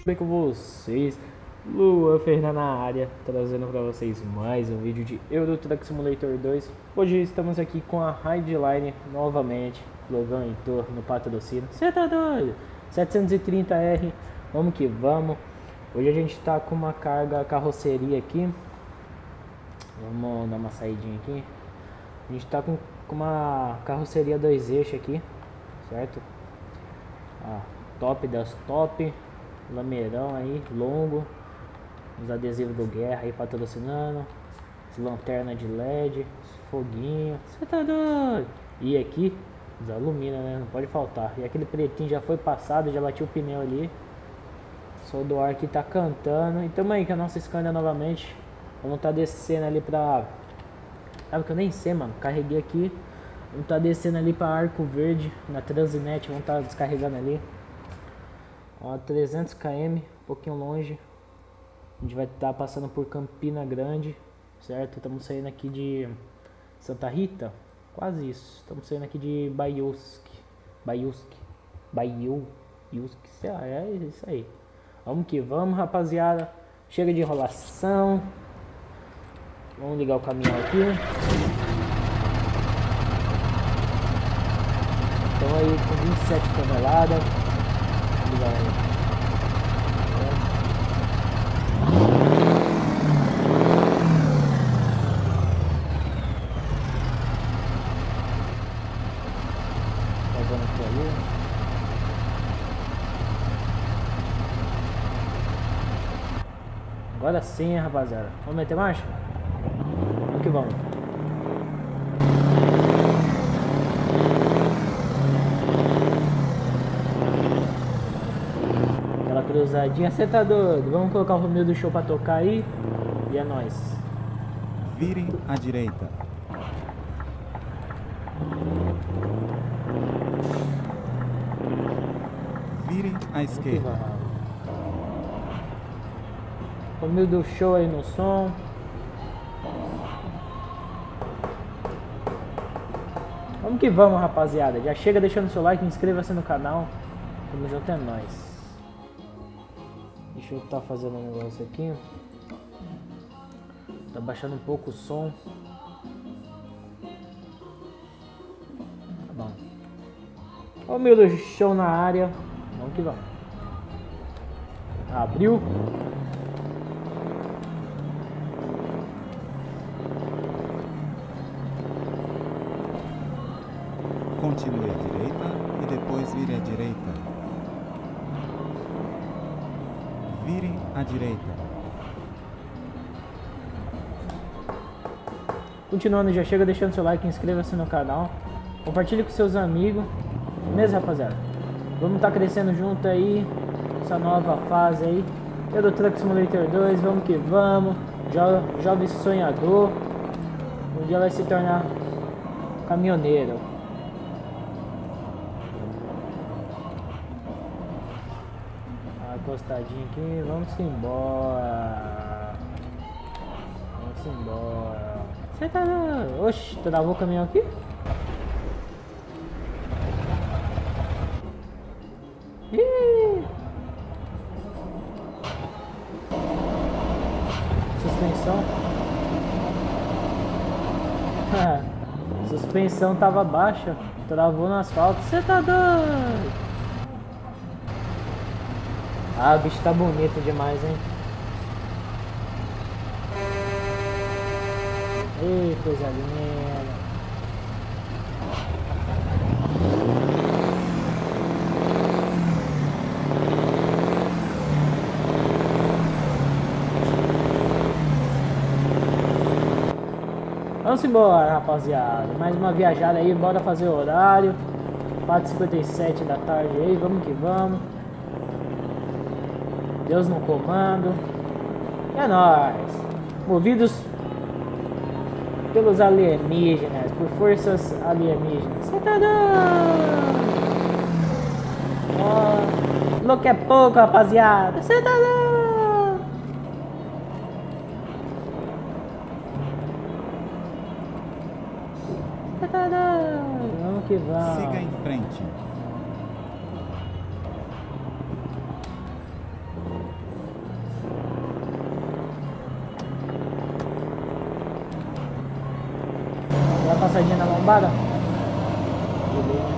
Bem com vocês, Lua Fernanda na área, trazendo para vocês mais um vídeo de Euro Truck Simulator 2. Hoje estamos aqui com a Highline novamente, Flogão Heitor no patrocínio. Você tá doido? 730R, vamos que vamos. Hoje a gente tá com uma carroceria aqui. Vamos dar uma saidinha aqui. A gente tá com uma carroceria 2 eixos aqui, certo? Top das top, lameirão aí, longo, os adesivos do Guerra aí patrocinando, as lanternas de LED, os foguinhos, você tá doido? E aqui, os alumínio, né? Não pode faltar. E aquele pretinho já foi passado, já bati o pneu ali. Só do ar que tá cantando. E tamo aí com a nossa Scania novamente. Vamos tá descendo ali pra... Sabe que eu nem sei, mano. Carreguei aqui. Vamos tá descendo ali pra Arco Verde, na Transinet. Vamos tá descarregando ali. Ó, 300 km, um pouquinho longe. A gente vai estar passando por Campina Grande, certo? Estamos saindo aqui de Santa Rita. Quase isso. Estamos saindo aqui de Baiusk, sei lá, é isso aí. Vamos que vamos, rapaziada. Chega de enrolação. Vamos ligar o caminhão aqui. Estamos aí com 27 toneladas. Vamos ligar aí. Fazendo aqui ali. Agora sim, rapaziada. Vamos meter marcha? Vamos que vamos. Aquela cruzadinha, você tá doido? Vamos colocar o Romeo do show pra tocar aí. E é nóis. Virem à direita. Virem à esquerda. Romeo do show aí no som. Vamos que vamos, rapaziada. Já chega deixando seu like, inscreva-se no canal. Tamo junto, é nóis. Deixa eu estar fazendo um negócio aqui. Tá baixando um pouco o som. Tá bom. Romeo do show na área. Vamos que vamos. Abriu. Continue à direita e depois vire à direita. Virem à direita. Continuando, já chega deixando seu like, inscreva-se no canal. Compartilhe com seus amigos. Beleza, rapaziada? Vamos estar crescendo junto aí. Essa nova fase aí. Euro Truck Simulator 2, vamos que vamos. Jovem sonhador. Um dia vai se tornar caminhoneiro. Encostadinho aqui, vamos embora. Vamos embora. Você tá... Oxi, travou o caminhão aqui? Ih! Suspensão. Suspensão tava baixa. Travou no asfalto. Você tá doido? Ah, o bicho tá bonito demais, hein? Ei, coisa linda. Vamos embora, rapaziada. Mais uma viajada aí, bora fazer o horário. 4h57 da tarde aí, vamos que vamos. Deus no comando. É nóis. Movidos pelos alienígenas, por forças alienígenas. Você tá doido? Ó, louco é pouco, rapaziada. Você tá doido? Você tá doido? Vamos que vamos. Siga em frente. Dá uma passadinha na lombada? Beleza.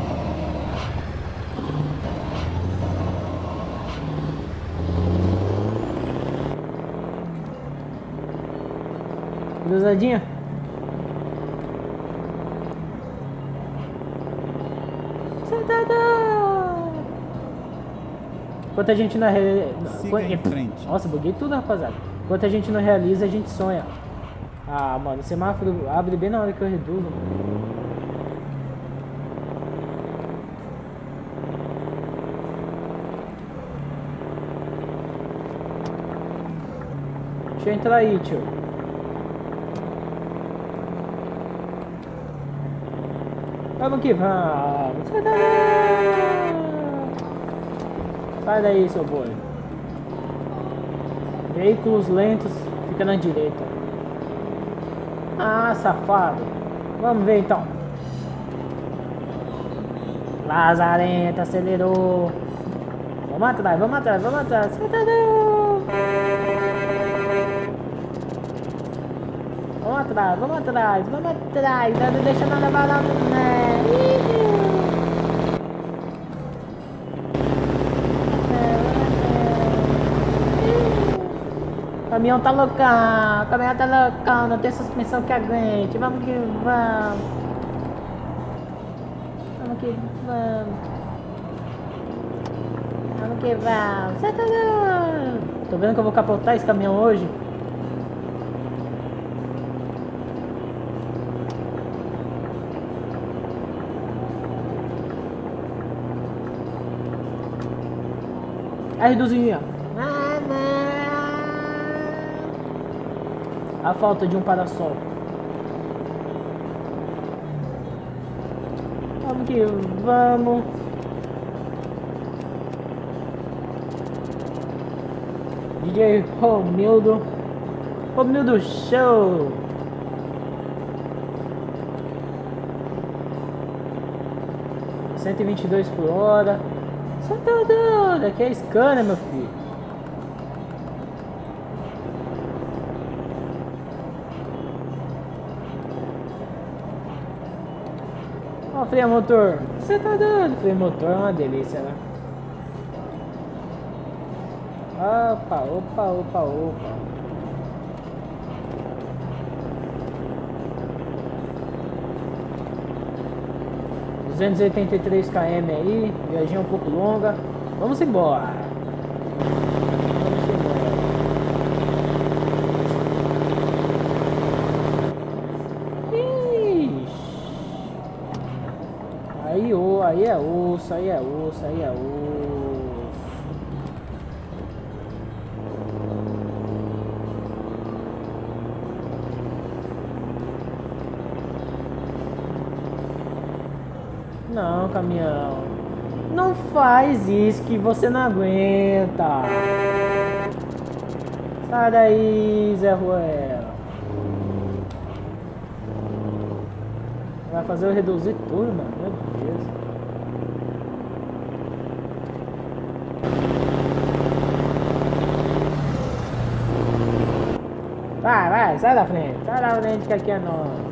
Cruzadinha. Enquanto a gente não Siga em frente. Nossa, buguei tudo, rapaziada. Enquanto a gente não realiza, a gente sonha. Ah, mano, o semáforo abre bem na hora que eu reduzo. Deixa eu entrar aí, tio. Vamos que vamos. Sai daí, seu boi. Veículos lentos, fica na direita. Ah, safado. Vamos ver então. Lazarento, acelerou. Vamos atrás, vamos atrás, vamos atrás. Vamos atrás, vamos atrás, vamos atrás. Não deixa nada barato, né? O caminhão tá loucão, o caminhão tá loucão, não tem suspensão que aguente. Vamos que vamos. Vamos que vamos. Vamos que vamos. Você tá doido? Tô vendo que eu vou capotar esse caminhão hoje. A reduzinha. A falta de um parasol. Vamos que vamos. DJ Romildo. Romildo Show. $122 por hora. Você tá doido? Aqui é Scania, meu filho. Ó, freio a motor. Você tá doido? Freio a motor é uma delícia, né? Opa, opa, opa, opa. $283 km aí, viagem um pouco longa. Vamos embora. Vamos embora. Ixi. Aí é osso, aí é osso, aí é osso. Não, caminhão. Não faz isso que você não aguenta. Sai daí, Zé Ruela. Vai fazer eu reduzir tudo, mano. Meu Deus. Vai, sai da frente. Sai da frente que aqui é nós.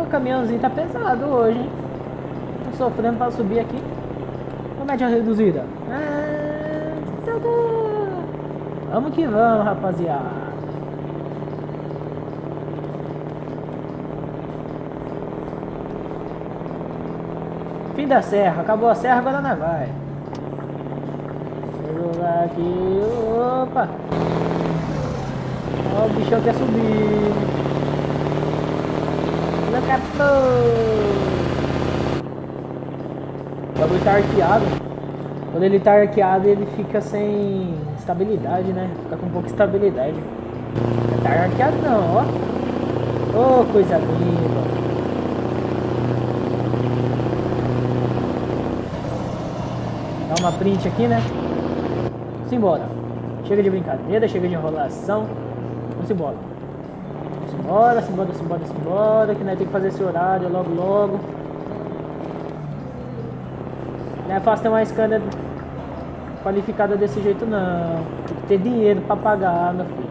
O caminhãozinho tá pesado hoje, hein? Tô sofrendo pra subir aqui. Vamos média reduzida. Vamos que vamos, rapaziada. Fim da serra, acabou a serra, agora nós vai. Vou jogar aqui. Opa! Ó, o bichão quer subir. O bagulho tá arqueado. Quando ele tá arqueado, ele fica sem estabilidade, né? Fica com pouca estabilidade. Não tá arqueado não, ó. Oh, coisa linda. Dá uma print aqui, né? Simbora. Chega de brincadeira, chega de enrolação. Vamos embora. Simbora, simbora, simbora, simbora. Que nós temos que fazer esse horário logo, logo. Não é fácil ter uma Scania qualificada desse jeito, não. Tem que ter dinheiro pra pagar, meu filho.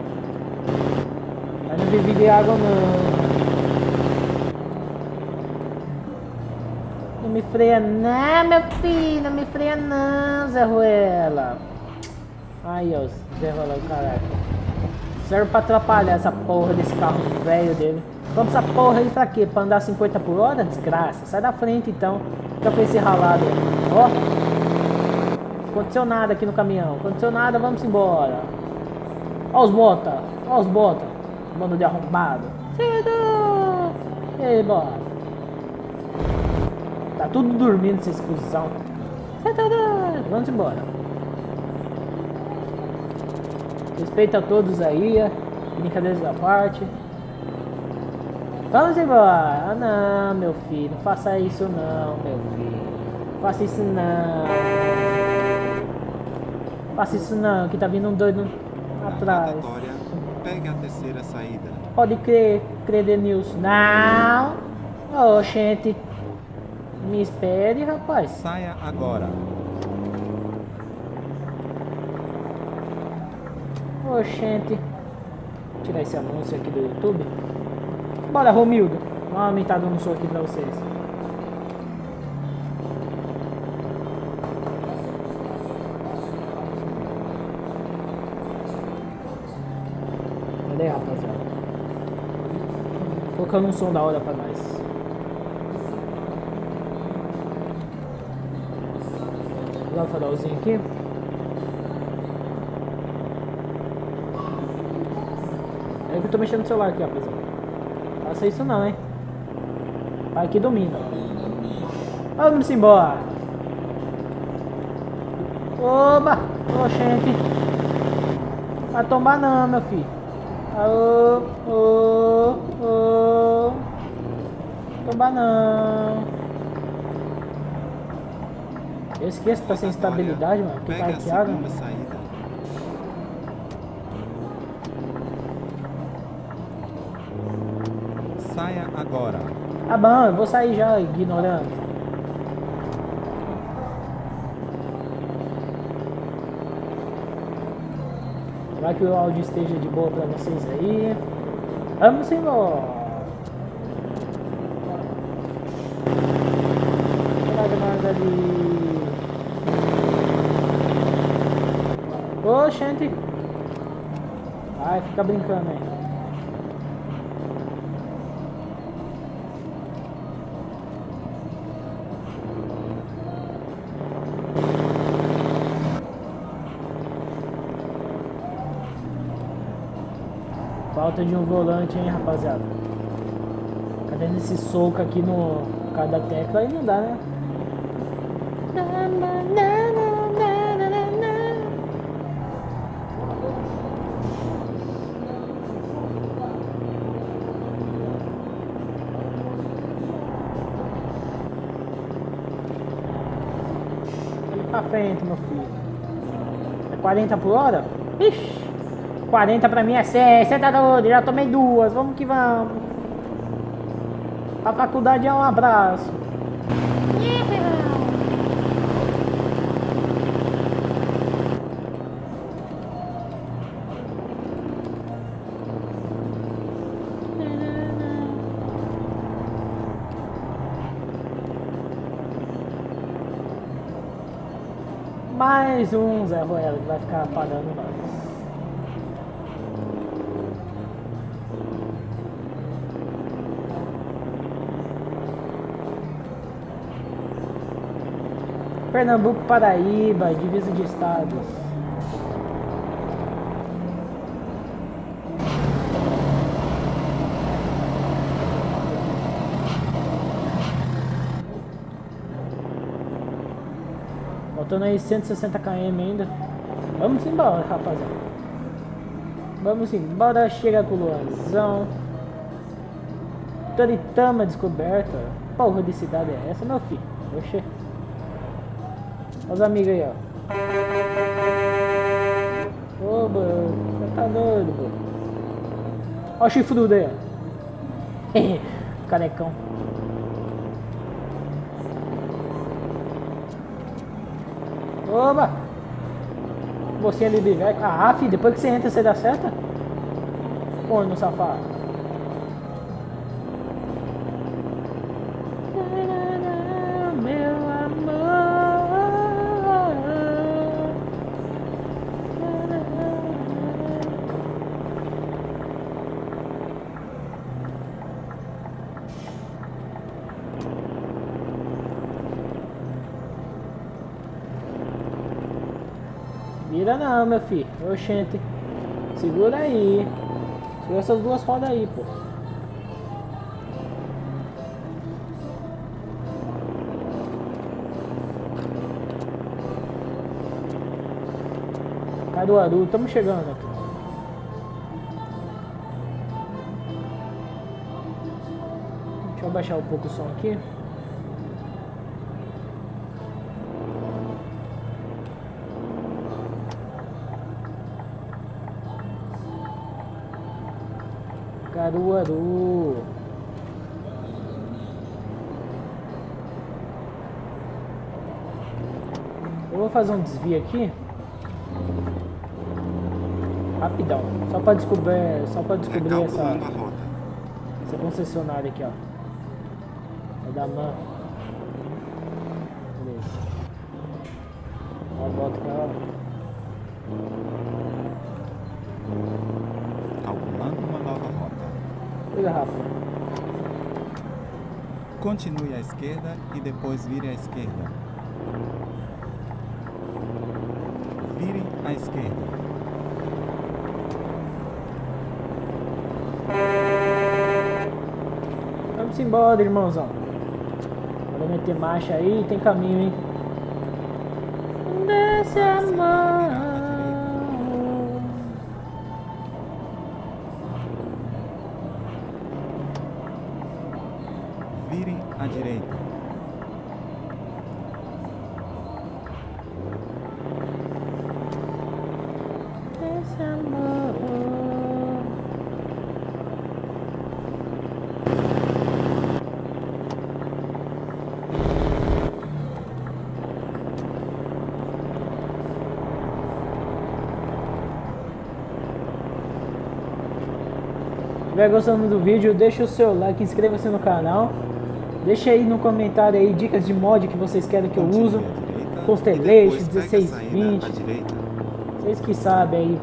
Mas não vive de água, não. Não me freia, não, meu filho. Não me freia, não, Zé Ruela. Aí, ó, Zé Ruela, caraca. Serve pra atrapalhar essa porra desse carro velho dele. Vamos essa porra aí pra quê? Pra andar 50 por hora? Desgraça. Sai da frente, então. Fica com esse ralado aí. Ó. Aconteceu nada aqui no caminhão. Aconteceu nada, vamos embora. Ó os bota. Ó os bota. Bando de arrombado. Cedo. Ei, bora. Tá tudo dormindo, essa exclusão. Vamos embora. Respeita a todos aí. Brincadeiras da parte. Vamos embora. Ah, não, meu filho. Não faça isso não, meu filho. Não faça isso não. Não faça isso não, que tá vindo um doido atrás. Pegue a terceira saída. Pode crer, Denilson. Não. Ô, gente. Me espere, rapaz. Saia agora. Ô, gente. Vou tirar esse anúncio aqui do YouTube. Bora, Romildo. Dá uma aumentada no som aqui pra vocês. Cadê, rapaziada? Colocando um som da hora pra nós. Vou dar um farolzinho aqui. É que eu tô mexendo no celular aqui, rapaziada. Faça isso não, hein? Vai que domina. Vamos embora. Oba! Ô, gente. Vai tombar não, meu filho. Tombar não. Eu esqueço que tá sem estabilidade, mano. Que tá hackeado. Saia agora. Tá bom, eu vou sair já, ignorando. Vai que o áudio esteja de boa pra vocês aí. Vamos embora. Nada mais ali. Ô, gente. Vai, fica brincando aí. Falta de um volante, hein, rapaziada. Cadê esse soco aqui no cada tecla? Aí não dá, né? Pra frente, meu filho. É 40 por hora? Ixi. 40 pra mim é 100, você tá doido? Já tomei duas, vamos que vamos. A faculdade é um abraço. Mais um Zé Ruela que vai ficar pagando nós. Pernambuco, Paraíba, divisa de estados. Faltando aí 160 km ainda. Vamos embora, rapaziada. Vamos embora, chega com o Luanzão. Toritama descoberta. Porra de cidade é essa, meu filho? Oxê. Olha os amigos aí, ó. Ô, mano, você tá doido, pô. Olha o chifrudo aí, ó. Carecão. Oba! Você ali de velho. Ah, filho, depois que você entra, você dá seta? Corno safado. Meu amor. Vira não, meu filho. Oxente. Segura aí. Segura essas duas rodas aí, pô. Caruaru, estamos chegando aqui. Deixa eu baixar um pouco o som aqui. Caruaru. Eu vou fazer um desvio aqui. Rapidão. Só para descobrir essa concessionária aqui, ó. É da MAN. Beleza. Ó, volta pra lá. Calculando uma nova rota. Coisa rápida. Continue à esquerda e depois vire à esquerda. Vire à esquerda. Vamos embora, irmãozão. Bora meter marcha aí, tem caminho, hein? Desce a mão. Vire à direita. Desce a mão. Se estiver gostando do vídeo, deixa o seu like, inscreva-se no canal. Deixa aí no comentário aí dicas de mod que vocês querem que eu uso. Constellation, 1620. Vocês que sabem aí.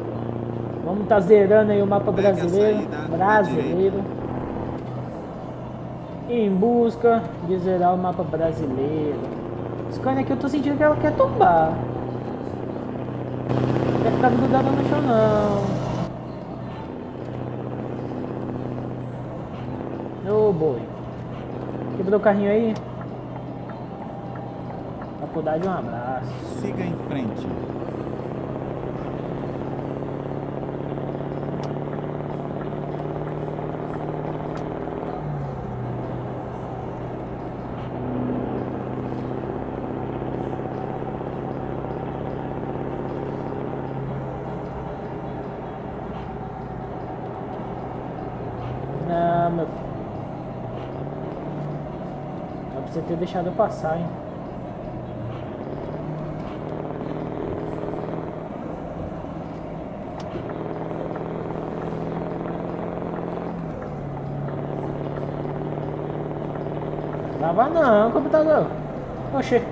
Vamos estar zerando aí o mapa brasileiro. Em busca de zerar o mapa brasileiro. Scania aqui eu tô sentindo que ela quer tombar. Não quer ficar grudada no chão não. Ô boi. Quebrou o carrinho aí? Faculdade, um abraço. Siga em frente. Não, meu filho. Dá pra você ter deixado eu passar, hein? Lava não, computador. Oxê.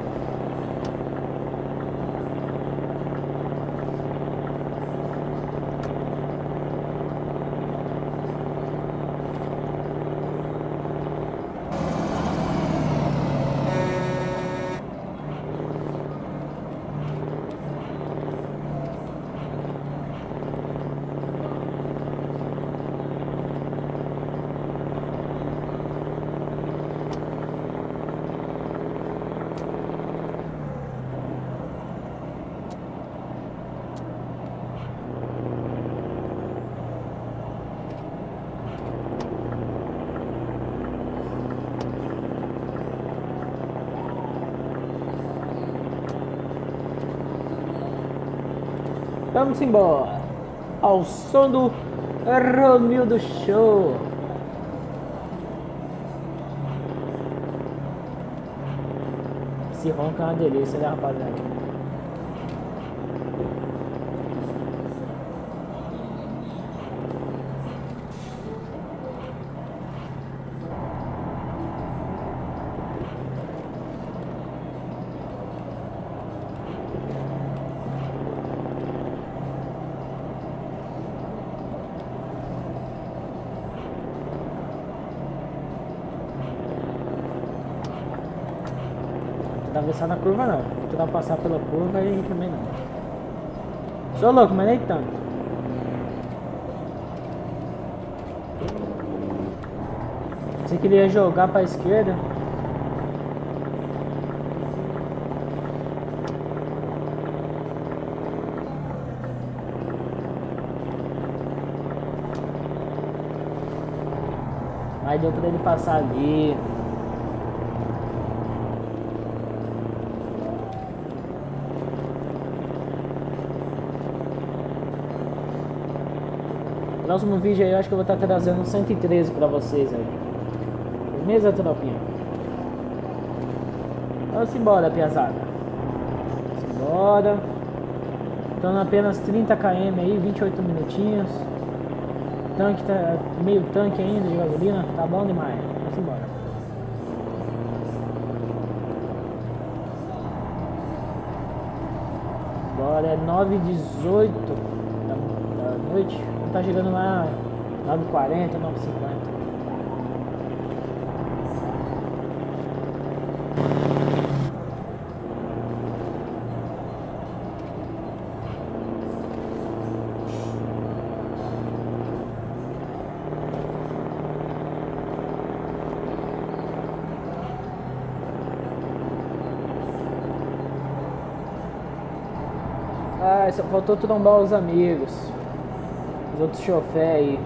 Vamos embora. Ao som do Romildo Show. Esse ronco é uma delícia, né, rapaziada? Atravessar na curva não, tentar passar pela curva e também não. Sou louco, mas nem tanto. Você queria jogar pra esquerda? Aí deu pra ele passar ali. Próximo vídeo aí eu acho que eu vou estar trazendo 113 pra vocês aí. Beleza, tropinha? Vamos embora, piazada. Vamos embora. Estão apenas 30 km aí, 28 minutinhos. Tanque tá meio tanque ainda de gasolina, tá bom demais. Vamos embora. Agora é 9h18 da noite. Tá chegando lá 9h40, 9h50. Ah, só faltou trombar os amigos. Os outros chofé aí.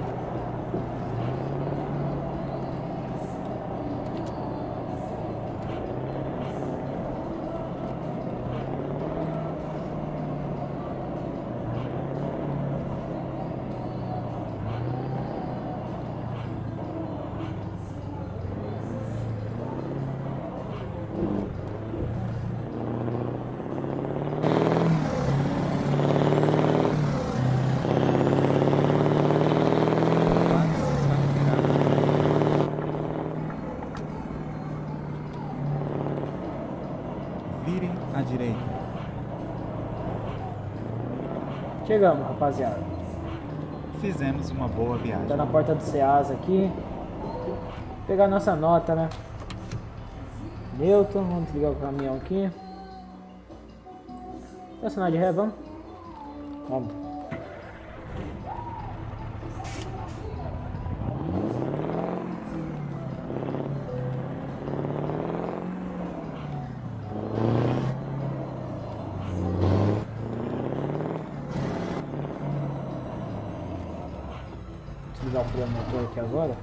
Virem à direita. Chegamos, rapaziada. Fizemos uma boa viagem. Tá na porta do Ceasa aqui. Vou pegar a nossa nota, né? Newton, vamos desligar o caminhão aqui. Estacionar de ré, vamos? Vamos. Desligar o freio do motor aqui agora.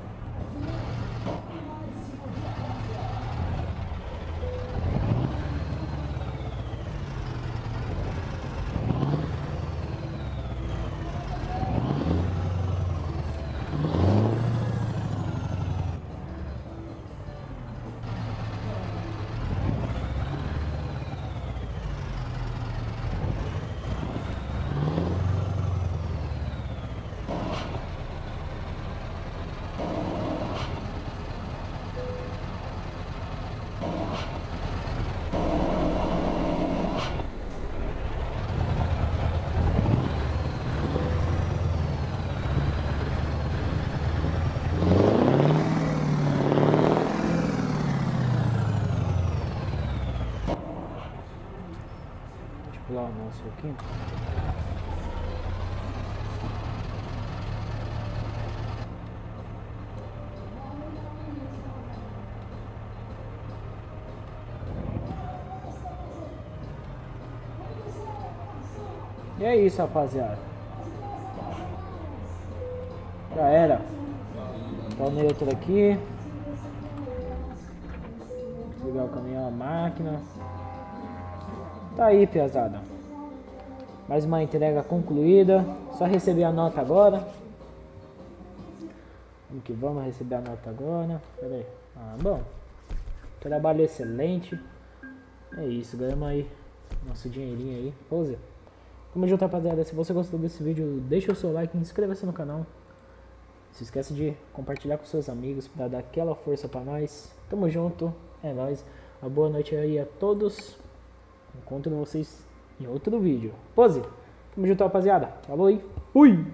Pular o nosso aqui. E é isso, rapaziada. Já era. Tá o neutro aqui. Desligar o caminhão, a máquina. Tá aí, piazada. Mais uma entrega concluída. Só receber a nota agora. Vamos que vamos receber a nota agora. Pera aí. Ah, bom. Trabalho excelente. É isso, ganhamos aí nosso dinheirinho aí. Pose. Tamo junto, rapaziada. Se você gostou desse vídeo, deixa o seu like, inscreva-se no canal. Não se esqueça de compartilhar com seus amigos para dar aquela força para nós. Tamo junto, é nóis. Uma boa noite aí a todos. Encontro vocês em outro vídeo. Pose. Tamo junto, rapaziada. Falou aí. Fui!